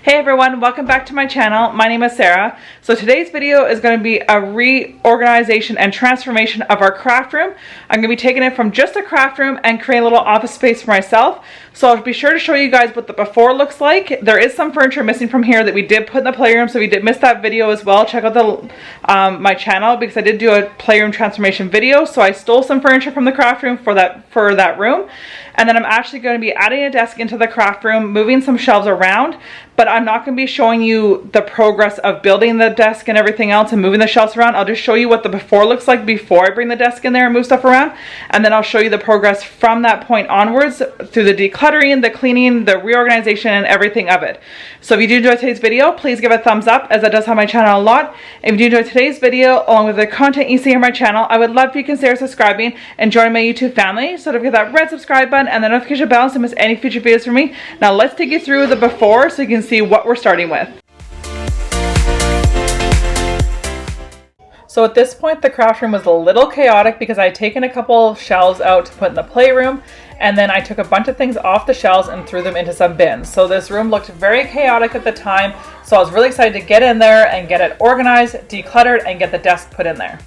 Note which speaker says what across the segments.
Speaker 1: Hey everyone, welcome back to my channel. My name is Sarah. So today's video is going to be a reorganization and transformation of our craft room. I'm going to be taking it from just a craft room and creating a little office space for myself. So I'll be sure to show you guys what the before looks like. There is some furniture missing from here that we did put in the playroom, so if you did miss that video as well, check out the my channel, because I did do a playroom transformation video. So I stole some furniture from the craft room for that room. And then I'm actually going to be adding a desk into the craft room, moving some shelves around, but I'm not going to be showing you the progress of building the desk and everything else and moving the shelves around. I'll just show you what the before looks like before I bring the desk in there and move stuff around. And then I'll show you the progress from that point onwards through the decluttering, the cleaning, the reorganization, and everything of it. So if you do enjoy today's video, please give it a thumbs up, as that does help my channel a lot. If you do enjoy today's video, along with the content you see on my channel, I would love if you consider subscribing and joining my YouTube family. So don't forget that red subscribe button and the notification bell so you don't miss any future videos from me. Now let's take you through the before so you can see what we're starting with. So at this point, the craft room was a little chaotic because I had taken a couple shelves out to put in the playroom, and then I took a bunch of things off the shelves and threw them into some bins. So this room looked very chaotic at the time, so I was really excited to get in there and get it organized, decluttered, and get the desk put in there.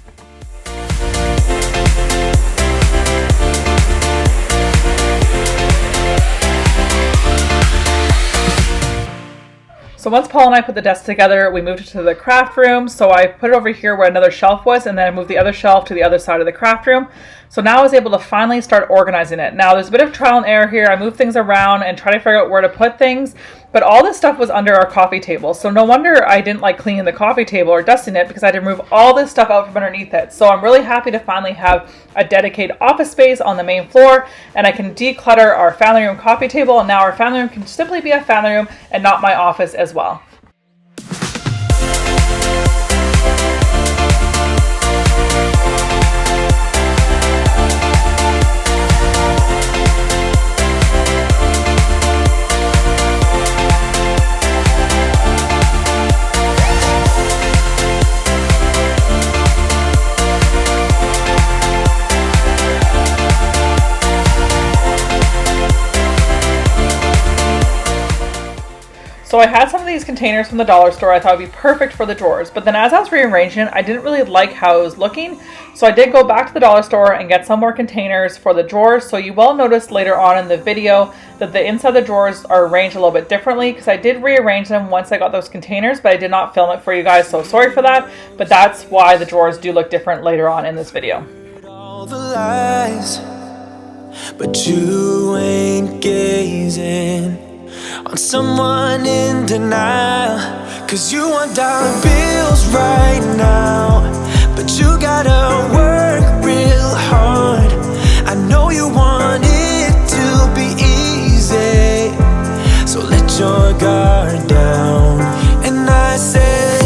Speaker 1: So once Paul and I put the desk together, we moved it to the craft room. So I put it over here where another shelf was, and then I moved the other shelf to the other side of the craft room. So now I was able to finally start organizing it. Now there's a bit of trial and error here. I moved things around and try to figure out where to put things, but all this stuff was under our coffee table. So no wonder I didn't like cleaning the coffee table or dusting it, because I had to remove all this stuff out from underneath it. So I'm really happy to finally have a dedicated office space on the main floor, and I can declutter our family room coffee table, and now our family room can simply be a family room and not my office as well. So I had some of these containers from the dollar store. I thought would be perfect for the drawers, but then as I was rearranging, I didn't really like how it was looking. So I did go back to the dollar store and get some more containers for the drawers. So you will notice later on in the video that the inside of the drawers are arranged a little bit differently, because I did rearrange them once I got those containers, but I did not film it for you guys, so sorry for that. But that's why the drawers do look different later on in this video.
Speaker 2: All the lies, but you ain't gazing on someone in denial, 'cause you want dollar bills right now, but you gotta work real hard. I know you want it to be easy, so let your guard down. And I said,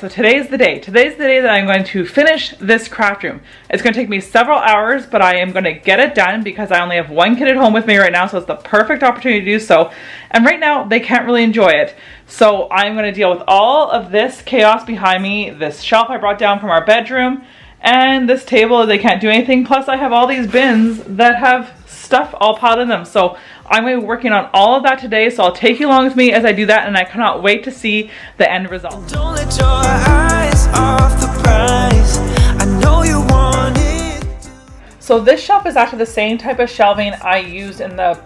Speaker 1: so today's the day. Today's the day that I'm going to finish this craft room. It's going to take me several hours, but I am going to get it done because I only have one kid at home with me right now, so it's the perfect opportunity to do so. And right now, they can't really enjoy it. So I'm going to deal with all of this chaos behind me, this shelf I brought down from our bedroom, and this table, they can't do anything. Plus, I have all these bins that have stuff all piled in them. So I'm going to be working on all of that today, so I'll take you along with me as I do that, and I cannot wait to see the end result.
Speaker 2: Don't let your eyes off the prize. I know you want it.
Speaker 1: So this shelf is actually the same type of shelving I used in the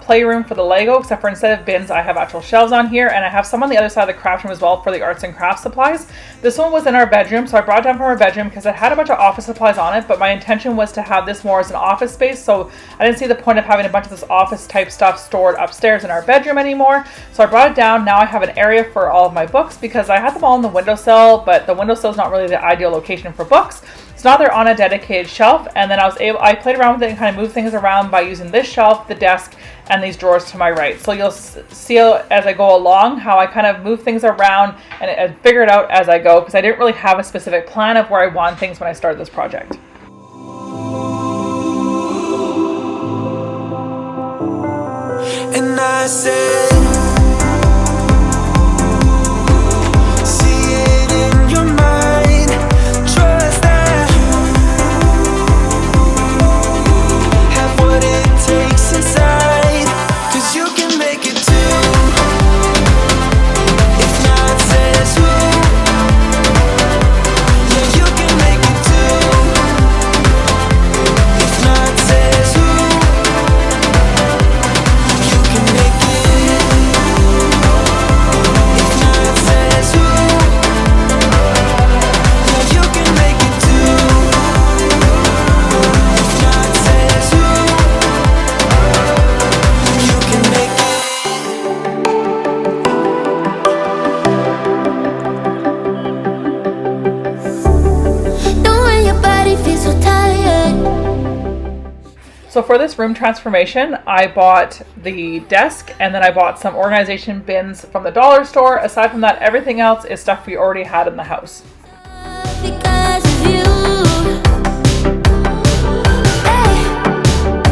Speaker 1: playroom for the Lego, except for instead of bins, I have actual shelves on here, and I have some on the other side of the craft room as well for the arts and crafts supplies. This one was in our bedroom, so I brought it down from our bedroom because it had a bunch of office supplies on it, but my intention was to have this more as an office space, so I didn't see the point of having a bunch of this office type stuff stored upstairs in our bedroom anymore. So I brought it down. Now I have an area for all of my books, because I had them all in the windowsill, but the windowsill is not really the ideal location for books. So now they're on a dedicated shelf, and then I played around with it and kind of moved things around by using this shelf, the desk, and these drawers to my right. So you'll see as I go along how I kind of move things around and figure it out as I go, because I didn't really have a specific plan of where I want things when I started this project.
Speaker 2: I said. See it in your mind, trust that. Have what it takes inside, 'cause you can make it too. If not, says who? Yeah, you can make it too. If not, says who? You can make it. If not, says who? Yeah, you can make it too. If not, says who? You can make it.
Speaker 3: Know when your body feels so tired.
Speaker 1: So for this room transformation, I bought the desk and then I bought some organization bins from the dollar store. Aside from that, everything else is stuff we already had in the house.
Speaker 3: Because of you. Hey,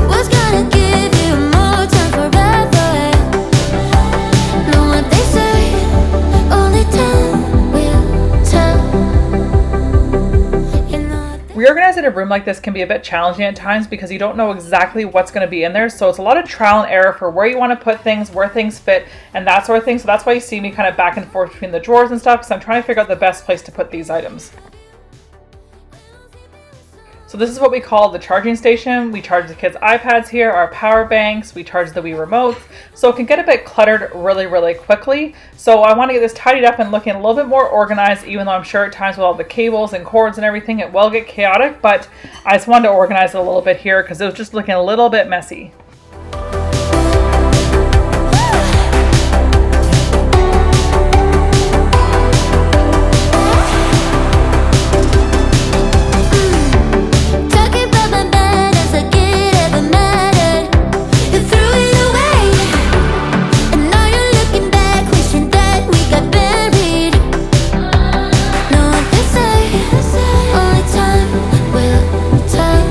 Speaker 3: what's gonna give you more time forever? Know what they say, only time will tell. You know what
Speaker 1: Reorganizing a room like this can be a bit challenging at times because you don't know exactly what's going to be in there. So it's a lot of trial and error for where you want to put things, where things fit, and that sort of thing. So that's why you see me kind of back and forth between the drawers and stuff, because I'm trying to figure out the best place to put these items. So this is what we call the charging station. We charge the kids' iPads here, our power banks, we charge the Wii remotes. So it can get a bit cluttered really, really quickly. So I want to get this tidied up and looking a little bit more organized, even though I'm sure at times with all the cables and cords and everything, it will get chaotic, but I just wanted to organize it a little bit here because it was just looking a little bit messy.
Speaker 3: talking about my manners like it ever mattered. You threw it away, and now you're looking back, wishing that we got buried. Know what they say, only time will tell.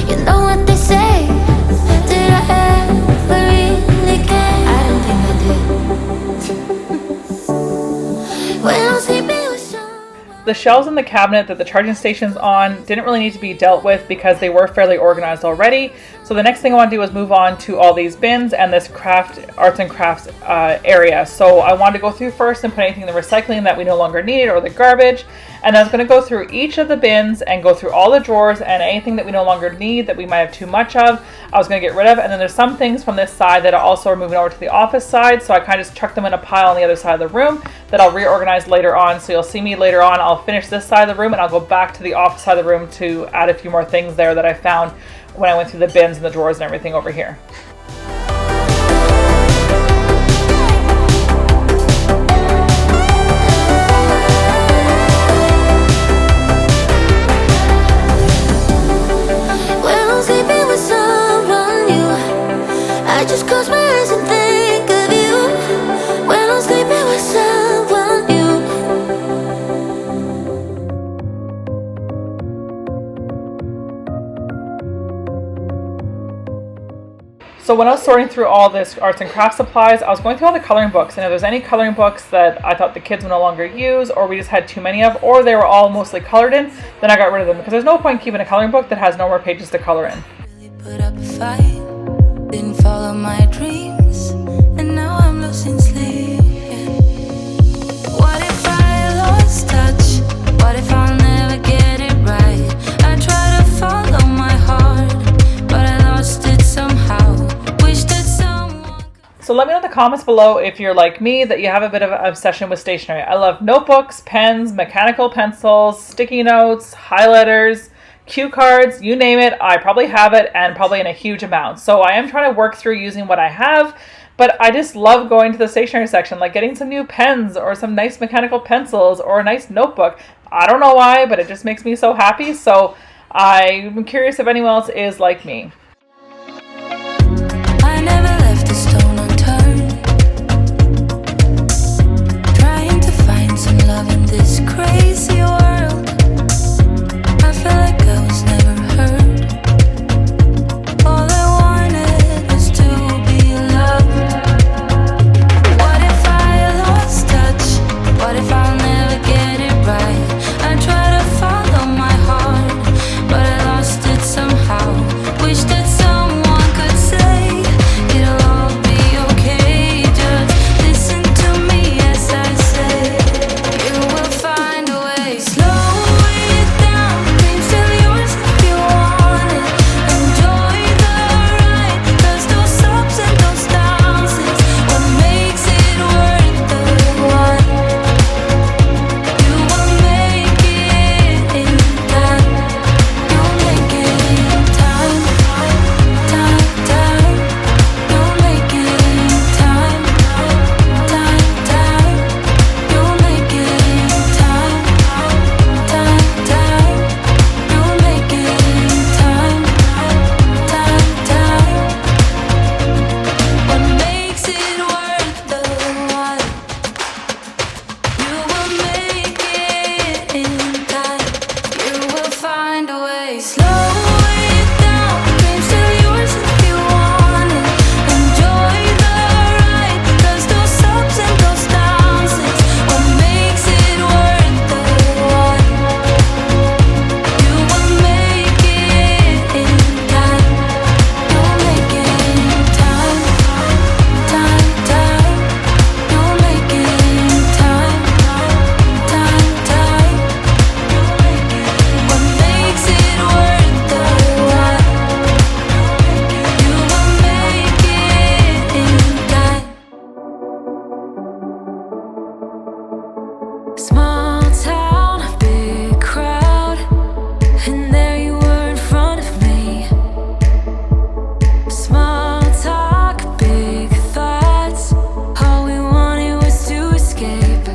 Speaker 3: You know what they say, did I ever really care? I don't think I did. When I'm sleeping with someone.
Speaker 1: The shelves in the cabinet that the charging station's on didn't really need to be dealt with because they were fairly organized already. So the next thing I want to do is move on to all these bins and this arts and crafts area. So I wanted to go through first and put anything in the recycling that we no longer need or the garbage. And I was going to go through each of the bins and go through all the drawers and anything that we no longer need that we might have too much of, I was going to get rid of. And then there's some things from this side that I also are moving over to the office side. So I kind of just chucked them in a pile on the other side of the room that I'll reorganize later on. So you'll see me later on. I'll finish this side of the room and I'll go back to the office side of the room to add a few more things there that I found when I went through the bins and the drawers and everything over here.
Speaker 3: When I'm sleeping with someone new, I just close my eyes and think of you. When I'm sleeping with someone new.
Speaker 1: So when I was sorting through all this arts and crafts supplies, I was going through all the coloring books, and if there's any coloring books that I thought the kids would no longer use, or we just had too many of, or they were all mostly colored in, then I got rid of them because there's no point keeping a coloring book that has no more pages to color in.
Speaker 4: Really put up a fight, didn't follow my dreams, and now I'm losing sleep. Yeah. What if I lost touch? What if I'll never get it right? I try to follow my heart, but I lost it somehow. Wish that someone could.
Speaker 1: So let me know in the comments below if you're like me, that you have a bit of an obsession with stationery. I love notebooks, pens, mechanical pencils, sticky notes, highlighters, cue cards, you name it, I probably have it, and probably in a huge amount. So I am trying to work through using what I have, but I just love going to the stationery section, like getting some new pens or some nice mechanical pencils or a nice notebook. I don't know why, but it just makes me so happy. So I'm curious if anyone else is like me.
Speaker 4: I never left a stone unturned, trying to find some love in this crazy world. I feel like I was never heard. All I wanted was to be way. Slow it down, dreams still yours if you want it. Enjoy the ride, 'cause those ups and those downs is what makes it worth the ride. You will make it in time. You'll make it in time. Time, time. You'll make it in time. Time, time. What makes it worth the ride? You will make it in time. Small town, big crowd, and there you were in front of me. Small talk, big thoughts, all we wanted was to escape.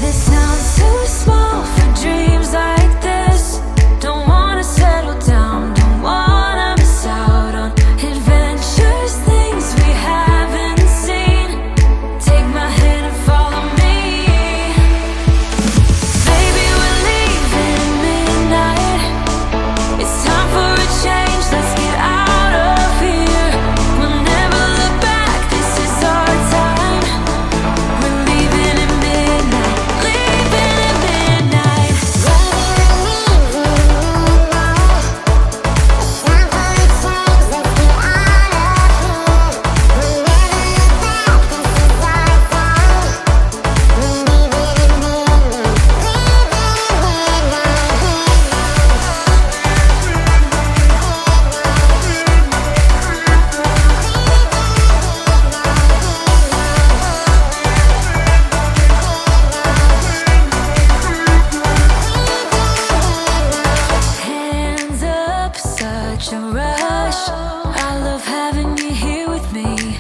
Speaker 4: This sounds too small for dreams like this. Don't wanna settle down, don't wanna miss out on adventures, things we haven't seen. Take my hand and follow me. Baby, we're leaving at midnight. It's time for a change, let's get out of here. We'll never look back, this is our time. We're leaving at midnight, leaving at midnight. Hands up, such a rush. I love having you here with me.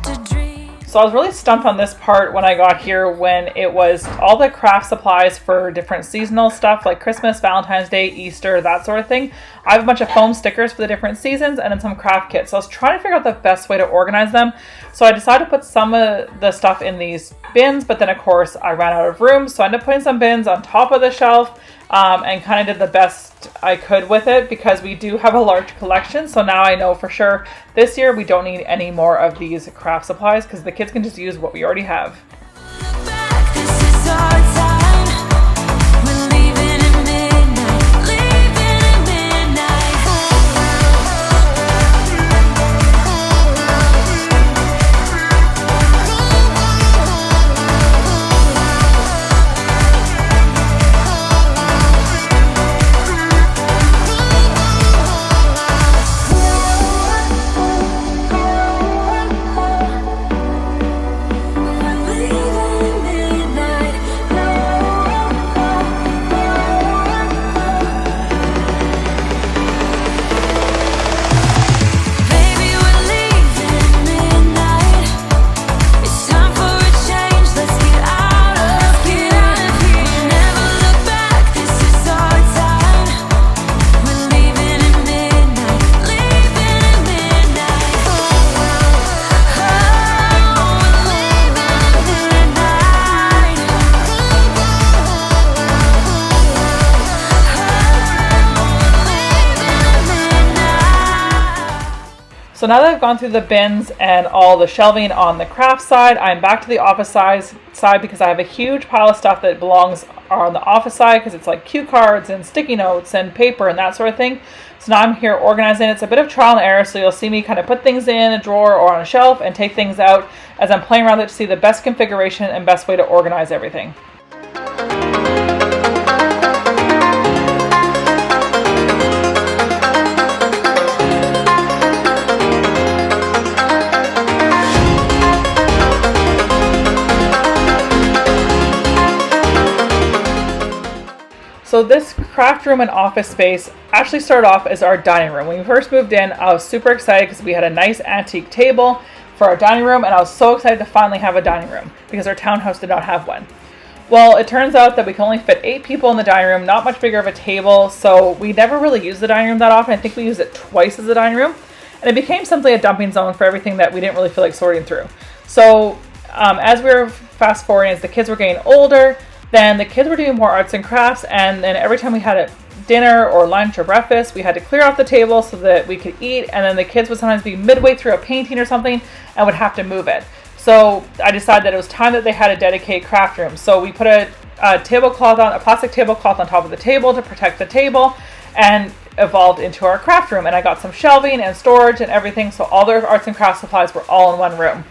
Speaker 4: To dream.
Speaker 1: So I was really stumped on this part when I got here, when it was all the craft supplies for different seasonal stuff like Christmas, Valentine's Day, Easter, that sort of thing. I have a bunch of foam stickers for the different seasons and then some craft kits. So I was trying to figure out the best way to organize them. So I decided to put some of the stuff in these bins, but then of course I ran out of room. So I ended up putting some bins on top of the shelf and kind of did the best I could with it, because we do have a large collection. So now I know for sure this year we don't need any more of these craft supplies, because the kids can just use what we already have.
Speaker 4: Look back, this is our time. We're leaving at midnight, leaving at midnight.
Speaker 1: So now that I've gone through the bins and all the shelving on the craft side, I'm back to the office side because I have a huge pile of stuff that belongs on the office side, because it's like cue cards and sticky notes and paper and that sort of thing. So now I'm here organizing. It's a bit of trial and error, so you'll see me kind of put things in a drawer or on a shelf and take things out as I'm playing around with it to see the best configuration and best way to organize everything. So this craft room and office space actually started off as our dining room. When we first moved in, I was super excited because we had a nice antique table for our dining room, and I was so excited to finally have a dining room because our townhouse did not have one. Well, it turns out that we can only fit 8 people in the dining room, not much bigger of a table, so we never really used the dining room that often. I think we used it twice as a dining room, and it became simply a dumping zone for everything that we didn't really feel like sorting through. So as we were fast forwarding, as the kids were getting older, then the kids were doing more arts and crafts, and then every time we had a dinner or lunch or breakfast, we had to clear off the table so that we could eat, and then the kids would sometimes be midway through a painting or something and would have to move it. So I decided that it was time that they had a dedicated craft room. So we put a plastic tablecloth on top of the table to protect the table, and evolved into our craft room. And I got some shelving and storage and everything, so all their arts and crafts supplies were all in one room.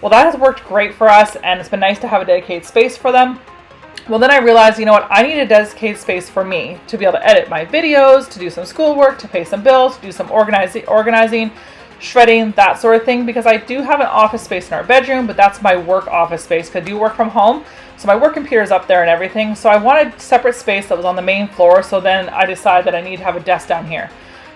Speaker 1: Well, that has worked great for us, and it's been nice to have a dedicated space for them. Well, then I realized, you know what, I need a dedicated space for me to be able to edit my videos, to do some schoolwork, to pay some bills, to do some organizing, shredding, that sort of thing, because I do have an office space in our bedroom, but that's my work office space because I do work from home. So my work computer is up there and everything. So I wanted separate space that was on the main floor. So then I decided that I need to have a desk down here.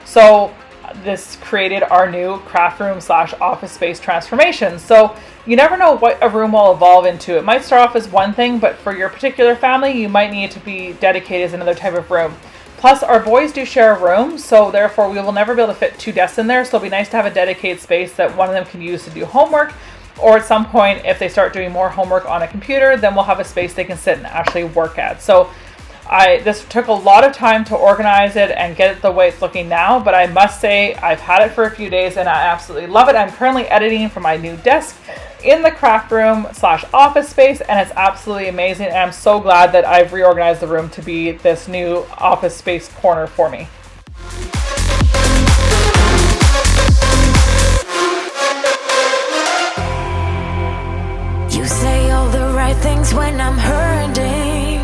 Speaker 1: So this created our new craft room / office space transformation. So you never know what a room will evolve into. It might start off as one thing, but for your particular family, you might need it to be dedicated as another type of room. Plus, our boys do share a room, so therefore we will never be able to fit 2 desks in there. So it'll be nice to have a dedicated space that one of them can use to do homework, or at some point, if they start doing more homework on a computer, then we'll have a space they can sit and actually work at. So this took a lot of time to organize it and get it the way it's looking now, but I must say I've had it for a few days and I absolutely love it. I'm currently editing for my new desk in the craft room / office space, and it's absolutely amazing, and I'm so glad that I've reorganized the room to be this new office space corner for me.
Speaker 4: You say all the right things when I'm hurting.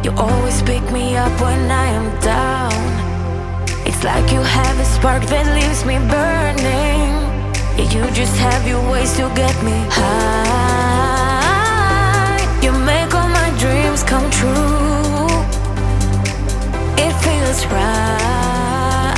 Speaker 4: You always pick me up when I am down. It's like you have a spark that leaves me burning. Yeah, you just have your ways to get me high. You make all my dreams come true. It feels right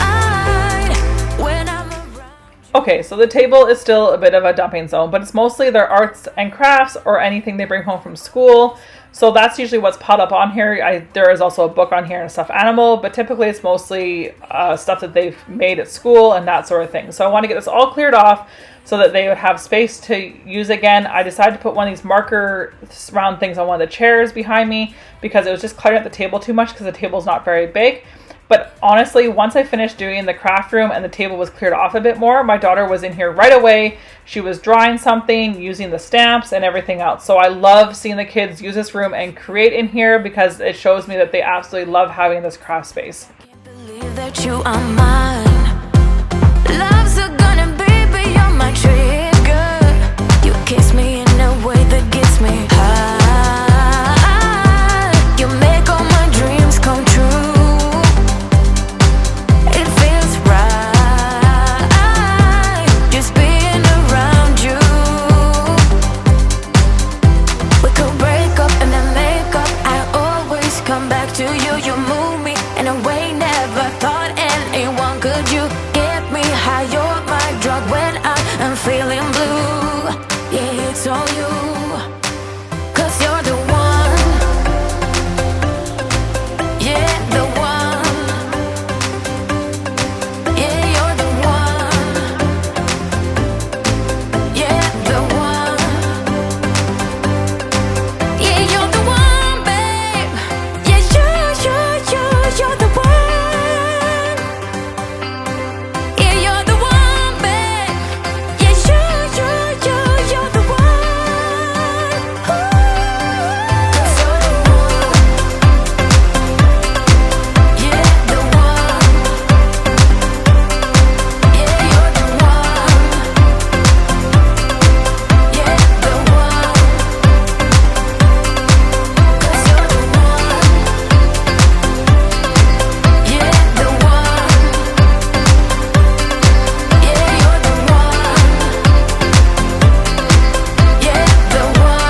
Speaker 4: when I'm around.
Speaker 1: Okay, so the table is still a bit of a dumping zone, but it's mostly their arts and crafts or anything they bring home from school. So that's usually what's piled up on here. There is also a book on here and a stuffed animal, but typically it's mostly stuff that they've made at school and that sort of thing. So I want to get this all cleared off so that they would have space to use again. I decided to put one of these marker round things on one of the chairs behind me because it was just cluttering at the table too much because the table's not very big. But honestly, once I finished doing the craft room and the table was cleared off a bit more, my daughter was in here right away. She was drawing something, using the stamps and everything else. So I love seeing the kids use this room and create in here because it shows me that they absolutely love having this craft space.
Speaker 4: Can't believe that you are mine. Love's gonna be beyond my trigger. You kiss me in a way that gets me high. You make all my dreams come true. Feeling blue, yeah, it's all you. 'Cause you're the one, yeah, the one. Yeah, you're the one, yeah, the one. Yeah, you're the one, babe. Yeah, you're the one. Yeah, you're the one, babe. You're the one. Yeah, the one. Yeah, you're the one. Yeah, the one. 'Cause you're the one. Yeah, the one. Yeah, you're the one. Yeah, the one.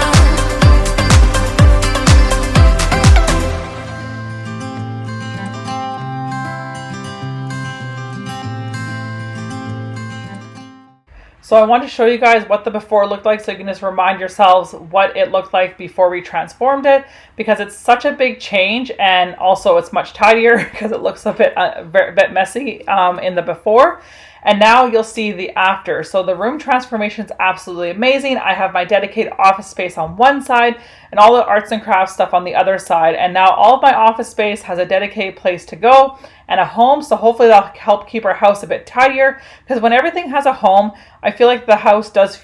Speaker 1: So I want to show you guys what the before looked like so you can just remind yourselves what it looked like before we transformed it, because it's such a big change, and also it's much tidier because it looks a bit messy in the before. And now you'll see the after. So the room transformation is absolutely amazing. I have my dedicated office space on one side and all the arts and crafts stuff on the other side. And now all of my office space has a dedicated place to go and a home. So hopefully that'll help keep our house a bit tidier, because when everything has a home, I feel like the house does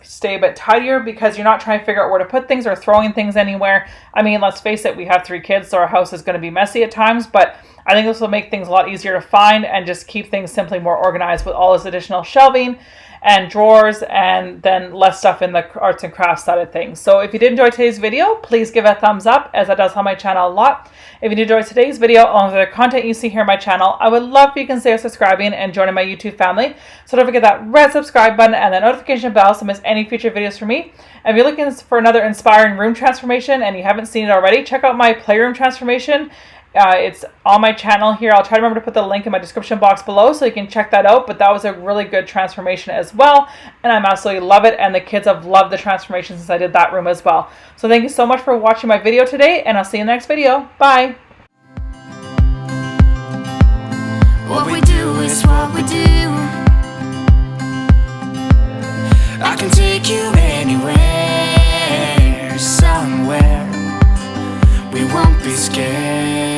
Speaker 1: stay a bit tidier, because you're not trying to figure out where to put things or throwing things anywhere. I mean, let's face it, we have 3 kids, so our house is going to be messy at times, but I think this will make things a lot easier to find and just keep things simply more organized with all this additional shelving and drawers, and then less stuff in the arts and crafts side of things. So if you did enjoy today's video, please give it a thumbs up, as that does help my channel a lot. If you did enjoy today's video, along with the content you see here on my channel, I would love if you consider subscribing and joining my YouTube family. So don't forget that red subscribe button and the notification bell so you miss any future videos from me. And if you're looking for another inspiring room transformation and you haven't seen it already, check out my playroom transformation. It's on my channel here. I'll try to remember to put the link in my description box below so you can check that out. But that was a really good transformation as well, and I absolutely love it. And the kids have loved the transformation since I did that room as well. So thank you so much for watching my video today, and I'll see you in the next video. Bye.
Speaker 2: What we do is what we do. I can take you anywhere, somewhere. We won't be scared.